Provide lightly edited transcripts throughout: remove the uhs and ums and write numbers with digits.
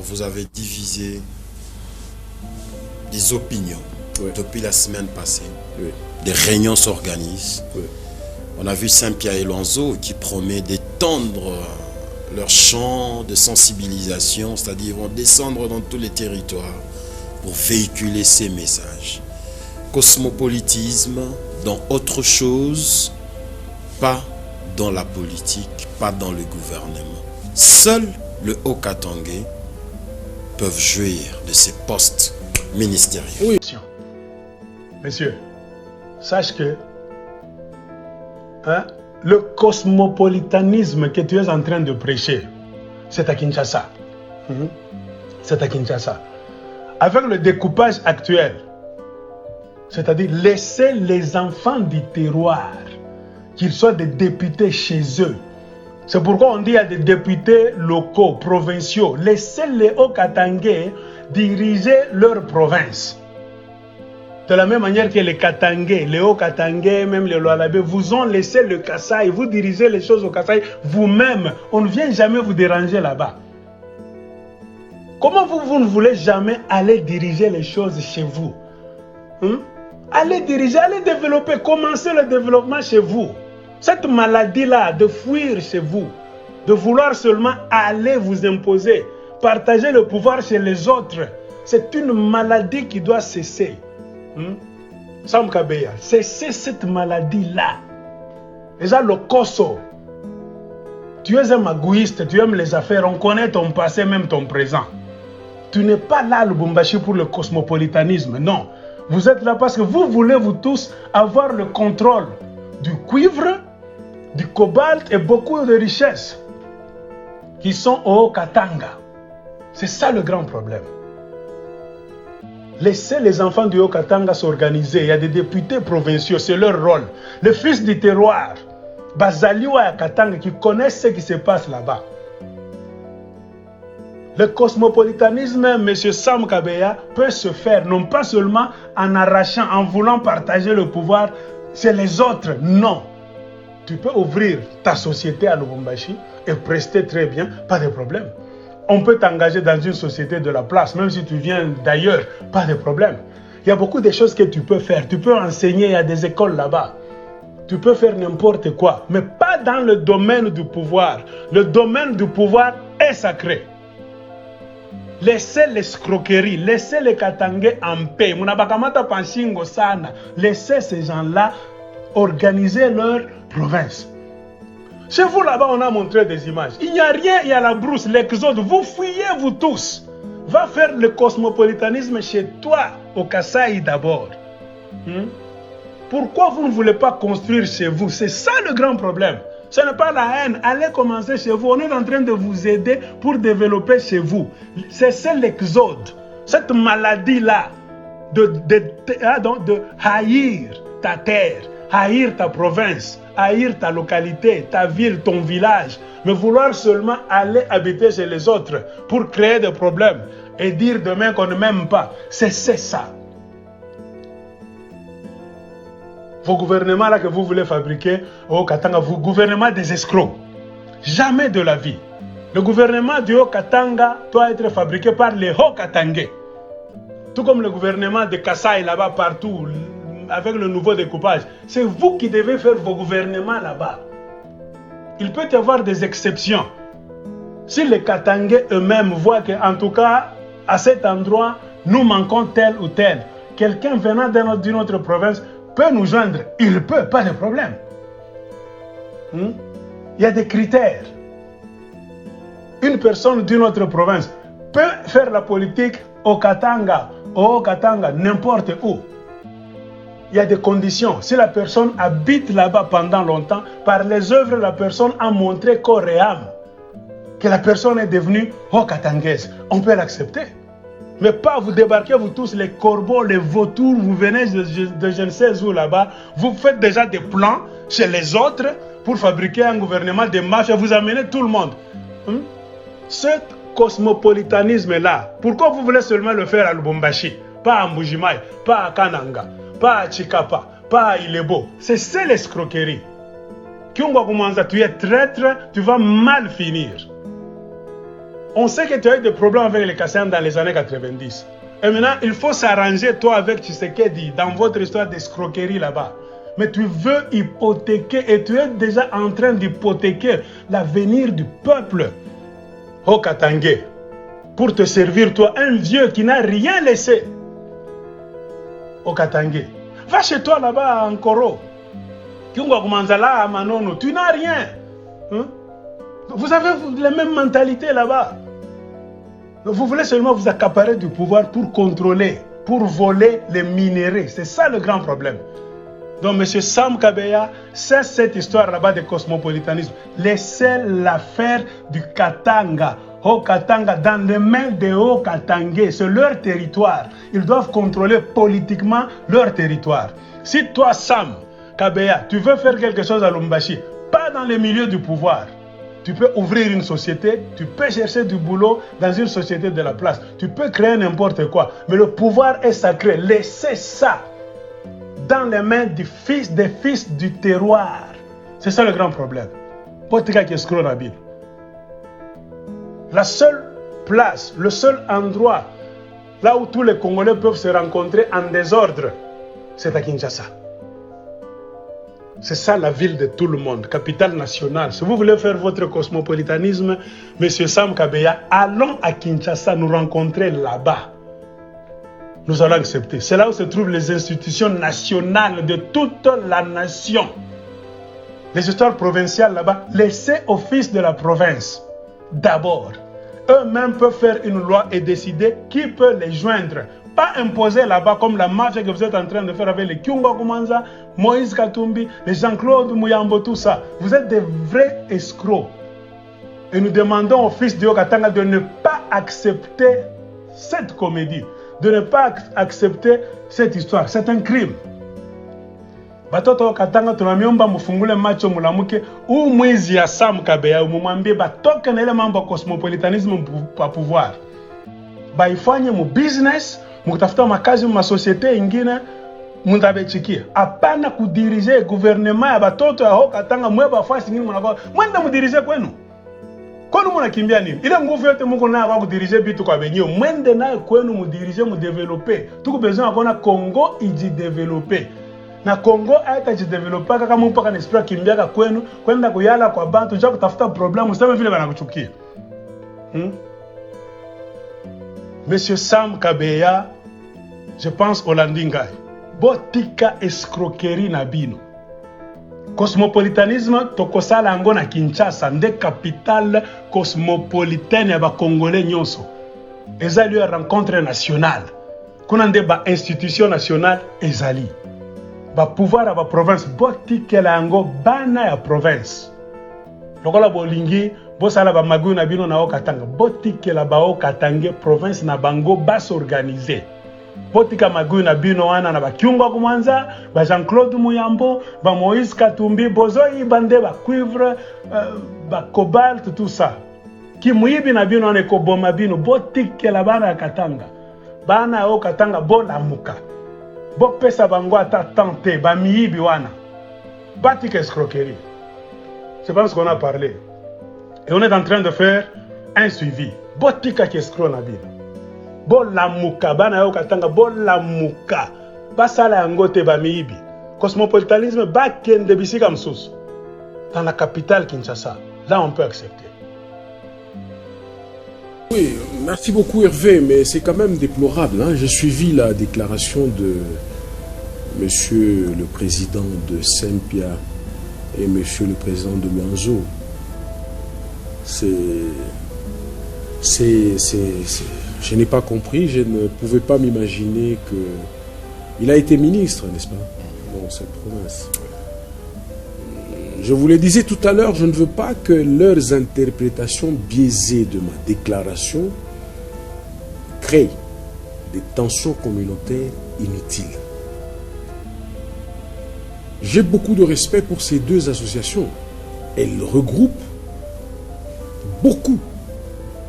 Vous avez divisé des opinions depuis la semaine passée. Des réunions s'organisent. On a vu Saint-Pierre et Lonzo qui promet d'étendre leur champ de sensibilisation, c'est-à-dire ils vont descendre dans tous les territoires pour véhiculer ces messages. Cosmopolitisme dans autre chose, pas dans la politique, pas dans le gouvernement. Seul le Haut-Katanga peuvent jouir de ces postes ministériels. Oui, monsieur, sache que le cosmopolitanisme que tu es en train de prêcher, c'est à Kinshasa. C'est à Kinshasa. Avec le découpage actuel, c'est-à-dire laisser les enfants du terroir, qu'ils soient des députés chez eux. C'est pourquoi on dit qu'il y a des députés locaux, provinciaux. Laissez les Hauts-Katangais diriger leur province. De la même manière que les Katangais, les Hauts-Katangais, même les Lualabé, vous ont laissé le Kasaï, vous dirigez les choses au Kasaï vous-même. On ne vient jamais vous déranger là-bas. Comment vous ne voulez jamais aller diriger les choses chez vous? Allez diriger, allez développer, commencez le développement chez vous. Cette maladie-là de fuir chez vous, de vouloir seulement aller vous imposer, partager le pouvoir chez les autres, c'est une maladie qui doit cesser. Sam Kabeya, cessez cette maladie-là. Déjà le Koso, tu es un magouiste, tu aimes les affaires, on connaît ton passé, même ton présent. Tu n'es pas là, Lubumbashi, pour le cosmopolitanisme, non. Vous êtes là parce que vous voulez, vous tous, avoir le contrôle du cuivre, du cobalt et beaucoup de richesses qui sont au Haut-Katanga. C'est ça le grand problème. Laissez les enfants du Haut-Katanga s'organiser. Il y a des députés provinciaux, c'est leur rôle. Les fils du terroir, Bazaliwa et Katanga, qui connaissent ce qui se passe là-bas. Le cosmopolitanisme, M. Sam Kabeya, peut se faire, non pas seulement en arrachant, en voulant partager le pouvoir chez les autres. Non. Tu peux ouvrir ta société à Lubumbashi et prester très bien, pas de problème. On peut t'engager dans une société de la place, même si tu viens d'ailleurs, pas de problème. Il y a beaucoup de choses que tu peux faire. Tu peux enseigner, il y a des écoles là-bas. Tu peux faire n'importe quoi, mais pas dans le domaine du pouvoir. Le domaine du pouvoir est sacré. Laissez l'escroquerie, laissez les Katangais en paix. Laissez ces gens-là organiser leur province. Chez vous là-bas, on a montré des images. Il n'y a rien, il y a la brousse, l'exode. Vous fuyez, vous tous. Va faire le cosmopolitanisme chez toi, au Kasaï d'abord. Pourquoi vous ne voulez pas construire chez vous? C'est ça le grand problème. Ce n'est pas la haine. Allez commencer chez vous. On est en train de vous aider pour développer chez vous. C'est l'exode. Cette maladie-là de haïr ta terre, haïr ta province, haïr ta localité, ta ville, ton village, mais vouloir seulement aller habiter chez les autres pour créer des problèmes et dire demain qu'on ne m'aime pas. C'est ça. Vos gouvernements là que vous voulez fabriquer au Katanga, vos gouvernements des escrocs. Jamais de la vie. Le gouvernement du Haut-Katanga doit être fabriqué par les Hauts-Katangais. Tout comme le gouvernement de Kasaï là-bas partout, avec le nouveau découpage. C'est vous qui devez faire vos gouvernements là-bas. Il peut y avoir des exceptions. Si les Katangais eux-mêmes voient qu'en tout cas, à cet endroit, nous manquons tel ou tel, quelqu'un venant d'une autre province peut nous joindre. Il peut, pas de problème. Il y a des critères. Une personne d'une autre province peut faire la politique au Katanga, n'importe où. Il y a des conditions. Si la personne habite là-bas pendant longtemps, par les œuvres, la personne a montré corps et âme que la personne est devenue Haut-Katangaise. On peut l'accepter. Mais pas vous débarquez, vous tous, les corbeaux, les vautours, vous venez de je ne sais où là-bas, vous faites déjà des plans chez les autres pour fabriquer un gouvernement de mafias, vous amenez tout le monde. Ce cosmopolitanisme-là, pourquoi vous voulez seulement le faire à Lubumbashi, pas à Mbujimaï, pas à Kananga, pas à Chikapa, pas à Ilebo? C'est l'escroquerie. Tu es traître, tu vas mal finir. On sait que tu as eu des problèmes avec les Kassans dans les années 90. Et maintenant, il faut s'arranger, toi, avec Tshisekedi, dans votre histoire d'escroquerie là-bas. Mais tu veux hypothéquer, et tu es déjà en train d'hypothéquer l'avenir du peuple au Katangé. Pour te servir, toi, un vieux qui n'a rien laissé au Katangé. Va chez toi là-bas en Koro. Tu n'as rien. Hein? Vous avez la même mentalité là-bas. Vous voulez seulement vous accaparer du pouvoir pour contrôler, pour voler les minéraux. C'est ça le grand problème. Donc, M. Sam Kabeya, c'est cette histoire là-bas de cosmopolitanisme. Laissez l'affaire du Katanga, Haut-Katanga, dans les mains des Hauts-Katangais. C'est leur territoire. Ils doivent contrôler politiquement leur territoire. Si toi, Sam Kabeya, tu veux faire quelque chose à Lumbashi, pas dans les milieux du pouvoir, tu peux ouvrir une société, tu peux chercher du boulot dans une société de la place, tu peux créer n'importe quoi, mais le pouvoir est sacré. Laissez ça dans les mains des fils du terroir. C'est ça le grand problème. La seule place, le seul endroit là où tous les Congolais peuvent se rencontrer en désordre, c'est à Kinshasa. C'est ça la ville de tout le monde, capitale nationale. Si vous voulez faire votre cosmopolitanisme, M. Sam Kabeya, allons à Kinshasa nous rencontrer là-bas. Nous allons accepter. C'est là où se trouvent les institutions nationales de toute la nation. Les histoires provinciales là-bas, laissez aux fils de la province. D'abord, eux-mêmes peuvent faire une loi et décider qui peut les joindre. Pas imposer là-bas comme la mafia que vous êtes en train de faire avec les Kyunga Kumanza, Moïse Katumbi, les Jean-Claude Mouyambo, tout ça. Vous êtes des vrais escrocs. Et nous demandons aux fils de Haut-Katanga de ne pas accepter cette comédie, de ne pas accepter cette histoire. C'est un crime. Batoto Katanga tunamiomba mufungule macho mulamuke ou mwizi ya Sam Kabeya umumwambie batoke na ile mambo cosmopolitanisme pa pouvoir. Baifanye mu business, mukutafuta makazi mu societe ingine mundabechikia. Hapana kudirige gouvernement ya batoto ya Haut-Katanga mweba fasi ngine mnako. Mwenda mudirige kwenu. Kwenu munakimbia nini? Ile nguvu yote muko nayo kwa kudirige bitu kwa benyo. Mwende nayo kwenu mudirige mu développer. Tuko besoin akona Congo iji développer. Na Congo haitajidevelopa kama mpaka n'esprit kimbiaka kwenu kwenda kuyala kwa bantu ja kutafuta problème useme vile banakuchukia. Monsieur Sam Kabeya, je pense Olandinga. Botika escroquerie na bino. Cosmopolitanisme tokosala yango na Kinshasa, nde capitale cosmopolitaine ya ba Congolais nyonso. Ezali ya rencontre nationale. Kuna nde ba institution nationale ezali. Ba pouvoir à ba province botikela yango bana ya province. Lokola bolingi bosala ba magu na bino na Haut-Katanga botikela ba Haut-Katanga province na bango bas organiser. Botika magu na bino wana na ba Kyunga Kumanza, ba Jean-Claude Mouyambo, ba Moïse Katumbi, bozoyi bande ba cuivre, ba cobalt tout ça. Ki muibi na bino na ko boma bino botikela bana ya Katanga. Bana ya Haut-Katanga bolamuka. Bopesa bango ata tante ba miibi wana. Batika escroquerie. Je pense qu'on a parlé. Et on est en train de faire un suivi. Botika ki escroc na bino. Bolamuka bana Haut-Katanga bolamuka. Basala yango te ba miibi. Cosmopolitanisme ba kende bisika msusu. Dans la capitale Kinshasa. Là on peut accepter. Oui, merci beaucoup Hervé, mais c'est quand même déplorable. Hein. J'ai suivi la déclaration de Monsieur le Président de Saint-Pierre et Monsieur le Président de Mianzo. Je n'ai pas compris, je ne pouvais pas m'imaginer que... Il a été ministre, n'est-ce pas, dans cette province. Je vous le disais tout à l'heure, je ne veux pas que leurs interprétations biaisées de ma déclaration créent des tensions communautaires inutiles. J'ai beaucoup de respect pour ces deux associations. Elles regroupent beaucoup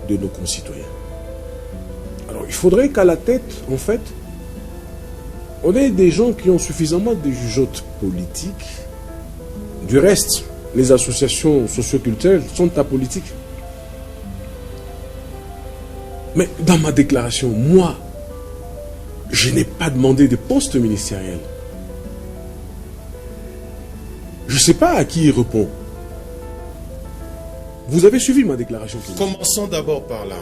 de nos concitoyens. Alors, il faudrait qu'à la tête, en fait, on ait des gens qui ont suffisamment de jugeote politique. Du reste, les associations socioculturelles sont apolitiques. Mais dans ma déclaration, moi, je n'ai pas demandé de poste ministériel. Je ne sais pas à qui il répond. Vous avez suivi ma déclaration. Commençons d'abord par là.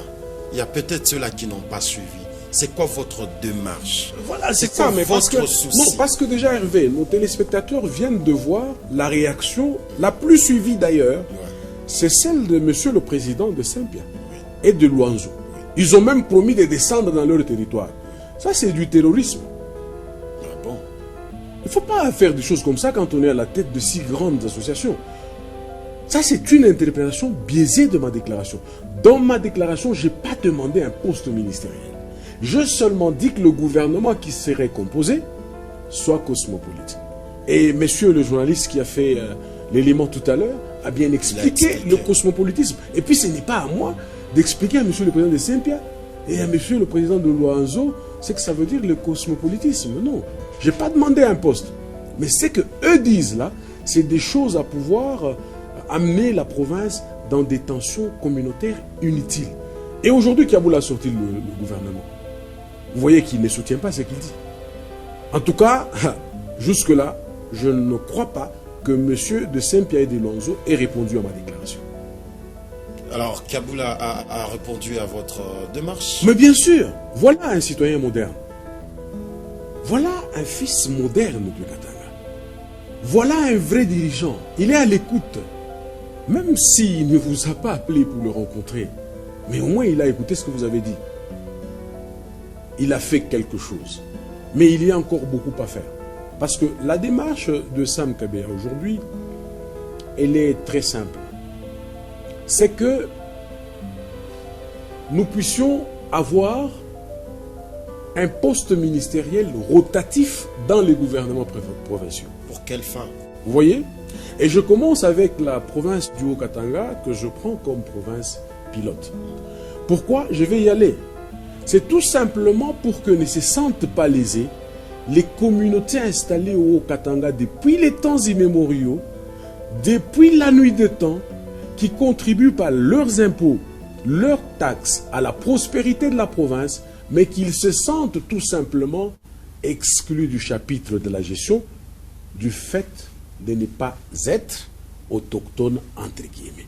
Il y a peut-être ceux-là qui n'ont pas suivi. C'est quoi votre démarche? Voilà, c'est ça, mais votre souci. Non, parce que déjà, Hervé, nos téléspectateurs viennent de voir la réaction la plus suivie d'ailleurs. Ouais. C'est celle de monsieur le président de Saint-Pierre et de Luanzo. Ils ont même promis de descendre dans leur territoire. Ça, c'est du terrorisme. Ah bon? Il ne faut pas faire des choses comme ça quand on est à la tête de si grandes associations. Ça, c'est une interprétation biaisée de ma déclaration. Dans ma déclaration, je n'ai pas demandé un poste ministériel. Je seulement dis que le gouvernement qui serait composé soit cosmopolite. Et monsieur le journaliste qui a fait l'élément tout à l'heure a bien expliqué le cosmopolitisme. Et puis ce n'est pas à moi d'expliquer à monsieur le président de Saint-Pierre et à monsieur le président de Luanzo ce que ça veut dire le cosmopolitisme. Non, je n'ai pas demandé un poste. Mais ce que eux disent là, c'est des choses à pouvoir amener la province dans des tensions communautaires inutiles. Et aujourd'hui, Kaboul a sorti le gouvernement. Vous voyez qu'il ne soutient pas ce qu'il dit. En tout cas, jusque-là, je ne crois pas que M. de Saint-Pierre et de Luanzo ait répondu à ma déclaration. Alors, Kaboul a répondu à votre démarche? Mais bien sûr, voilà un citoyen moderne. Voilà un fils moderne de Katanga. Voilà un vrai dirigeant. Il est à l'écoute. Même s'il ne vous a pas appelé pour le rencontrer, mais au moins il a écouté ce que vous avez dit. Il a fait quelque chose. Mais il y a encore beaucoup à faire. Parce que la démarche de Sam Kabea aujourd'hui, elle est très simple. C'est que nous puissions avoir un poste ministériel rotatif dans les gouvernements provinciaux. Pour quelle fin? Vous voyez? Et je commence avec la province du Haut-Katanga que je prends comme province pilote. Pourquoi je vais y aller? C'est tout simplement pour que ne se sentent pas lésés les communautés installées au Haut-Katanga depuis les temps immémoriaux, depuis la nuit des temps, qui contribuent par leurs impôts, leurs taxes à la prospérité de la province, mais qu'ils se sentent tout simplement exclus du chapitre de la gestion du fait de ne pas être autochtones entre guillemets.